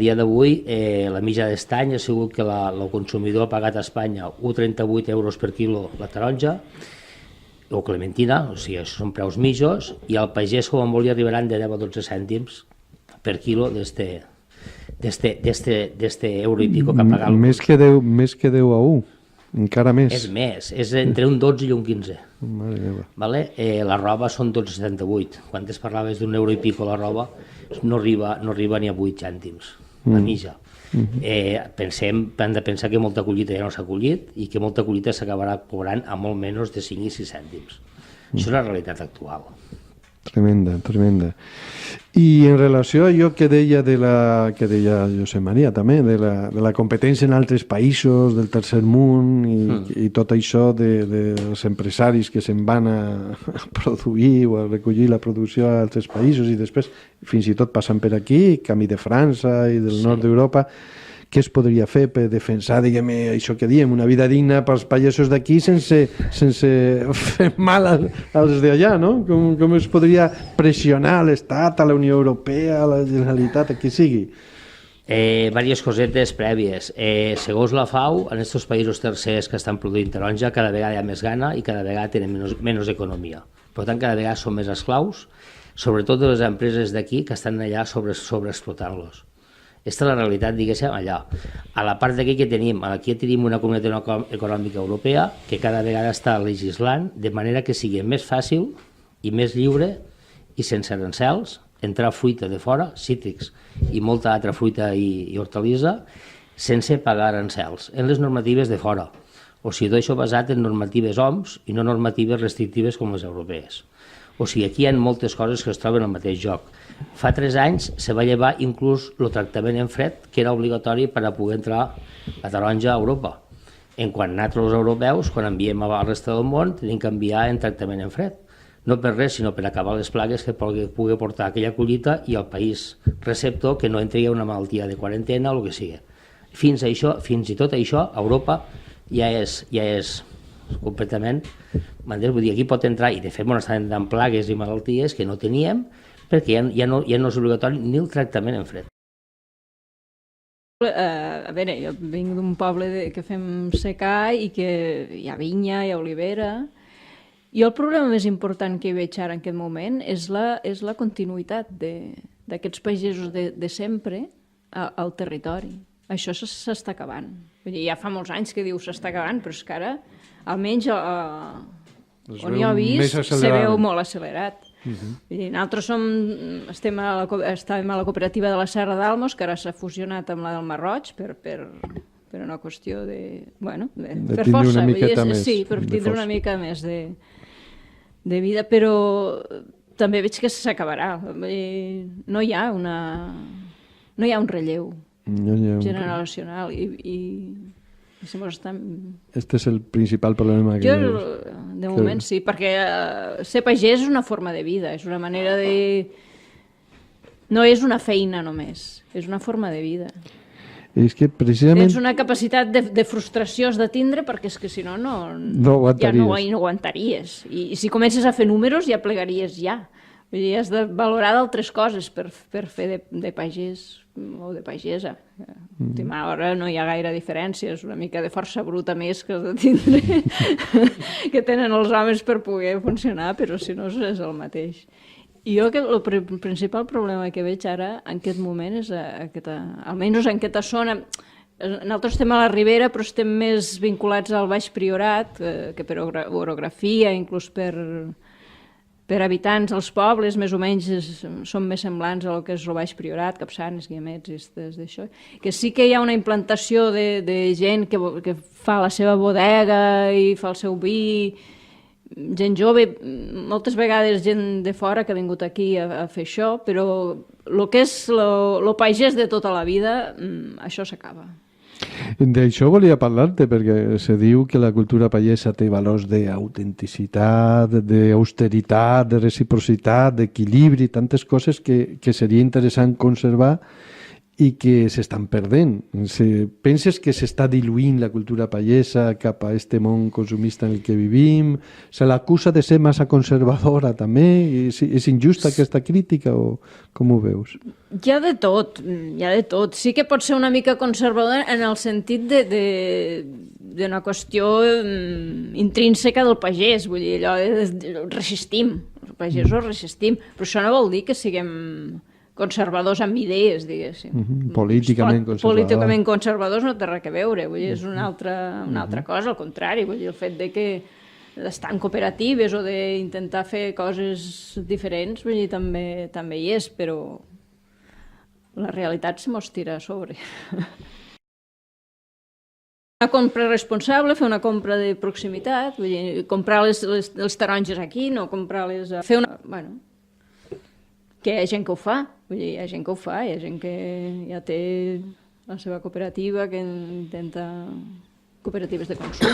dia d'avui la mitja d'estany ha sigut que el consumidor ha pagat a Espanya 1,38 euros per quilo la taronja o clementina, o sigui, això són preus mitjos, i al pagès com en volia arribaran de 10 a 12 cèntims per quilo d'este euro i pico que ha pagat. Més que 10 a 1, encara més. És més, és entre un 12 i un 15. Vale? La roba són 12,78. Quan es parlaves d'un euro i pico la roba, no arriba ni a 8 cèntims, la mitja. Hem de pensar que molta collita ja no s'ha collit i que molta collita s'acabarà cobrant a molt menys de 5 i 6 cèntims. Això és la realitat actual. Tremenda. I en relació a allò que deia Josep Maria també, de la competència en altres països, del tercer món i tot això dels empresaris que se'n van a produir o a recollir la producció a altres països i després fins i tot passant per aquí, camí de França i del nord d'Europa, què es podria fer per defensar, diguem, això que diem, una vida digna pels pagesos d'aquí sense fer mal als d'allà, no? Com es podria pressionar a l'Estat, a la Unió Europea, a la Generalitat, a qui sigui? Diverses cosetes prèvies. Segons la FAO, en aquests països tercers que estan produint taronja, cada vegada hi ha més gana i cada vegada tenen menys economia. Per tant, cada vegada són més esclaus, sobretot de les empreses d'aquí que estan allà sobreexplotant-los. Aquesta és la realitat, diguéssim, allà. A la part d'aquí que tenim, aquí tenim una comunitat econòmica europea que cada vegada està legislant de manera que sigui més fàcil i més lliure i sense arancels entrar fruita de fora, cítrics i molta altra fruita i hortalissa, sense pagar arancels en les normatives de fora. O sigui, tot això basat en normatives OMS i no normatives restrictives com les europees. O sigui, aquí hi ha moltes coses que es troben al mateix lloc. Fa 3 anys se va llevar inclús el tractament en fred, que era obligatori per a poder entrar la taronja a Europa. En quant nosaltres, els europeus, quan enviem a la resta del món, tenim que enviar en tractament en fred. No per res, sinó per acabar les plagues que pugui portar aquella collita i al país receptor que no entri una malaltia de quarantena o el que sigui. Fins i tot això, a Europa ja és completament, vull dir, aquí pot entrar, i de fet estan entrant plagues i malalties que no teníem, perquè ja no és obligatori ni el tractament en fred. A veure, jo vinc d'un poble que fem secà i que hi ha vinya, hi ha olivera, i el problema més important que hi veig ara en aquest moment és la continuïtat d'aquests pagesos de sempre al territori. Això s'està acabant. Vull dir, ja fa molts anys que diu s'està acabant, però és que ara almenys on jo he vist se veu molt accelerat. Nosaltres estàvem a la cooperativa de la Serra d'Almos, que ara s'ha fusionat amb la del Marroig per una qüestió de força. Sí, per tindre una mica més de vida, però també veig que s'acabarà. No hi ha un relleu generacional i este és el principal problema que de moment sí, perquè ser pagès és una forma de vida, és una manera de... no és una feina només, és una forma de vida. És que precisament... Tens una capacitat de frustració has de tindre perquè és que si no aguantaries. Ja no aguantaries. I si comences a fer números ja plegaries ja. Vull dir, has de valorar d'altres coses per fer de pagès o de pagesa. A l'última hora no hi ha gaire diferència, és una mica de força bruta més que has de tindre que tenen els homes per poder funcionar, però si no és el mateix. I jo el principal problema que veig ara en aquest moment és almenys en aquesta zona. Nosaltres estem a la Ribera, però estem més vinculats al Baix Priorat, que per orografia, inclús per habitants, els pobles més o menys són més semblants al que és el Baix Priorat, Capçanes, Guiamets i d'això. Que sí que hi ha una implantació de gent que fa la seva bodega i fa el seu vi, gent jove, moltes vegades gent de fora que ha vingut aquí a fer això, però el que és el pagès de tota la vida, això s'acaba. D'això volia parlar-te, perquè se diu que la cultura pagesa té valors d'autenticitat, d'austeritat, de reciprocitat, d'equilibri, tantes coses que seria interessant conservar i que s'estan perdent. Penses que s'està diluint la cultura pagesa cap a este món consumista en el que vivim? Se l'acusa de ser massa conservadora també? És injusta aquesta crítica o com ho veus? Hi ha de tot, hi ha de tot. Sí que pot ser una mica conservadora en el sentit d'una qüestió intrínseca del pagès, vull dir, allò resistim, els pagesos resistim, però això no vol dir que siguem conservadors amb idees, diguéssim. Políticament conservadors. Políticament conservadors no té res a veure, vull dir, és una altra cosa, al contrari, vull dir, el fet de que d'estar en cooperatives o d'intentar fer coses diferents, vull dir, també hi és, però la realitat se mos tira a sobre. Una compra responsable, fer una compra de proximitat, vull dir, comprar les taronges aquí, no comprar-les... Fer una... Bueno, que hi ha gent que ho fa, vull dir, hi ha gent que ho fa, hi ha gent que ja té la seva cooperativa, que intenta cooperatives de consum.